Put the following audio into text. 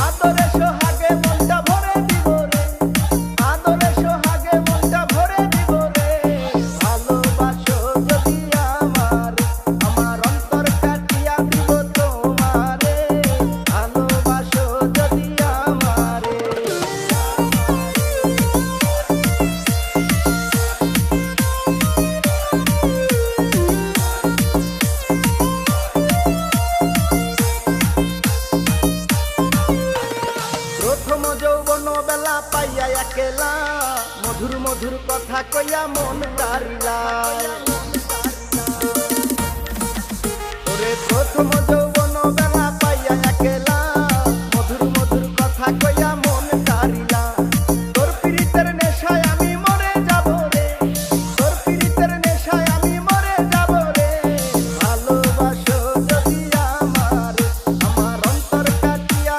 আদরে সোহাগে মনটা ভরে দিব রে, আদরে সোহাগে মনটা ভরে দিব রে। ভালোবাসো যদি আমারে, আমার অন্তর কাটিয়া দিব তোমারে। ভালোবাসো যদি আমারে। প্রথম যৌবন বেলা পাইয়া একেলা, মধুর মধুর কথা কইয়া মন কারিলা। ওরে প্রথম যৌবন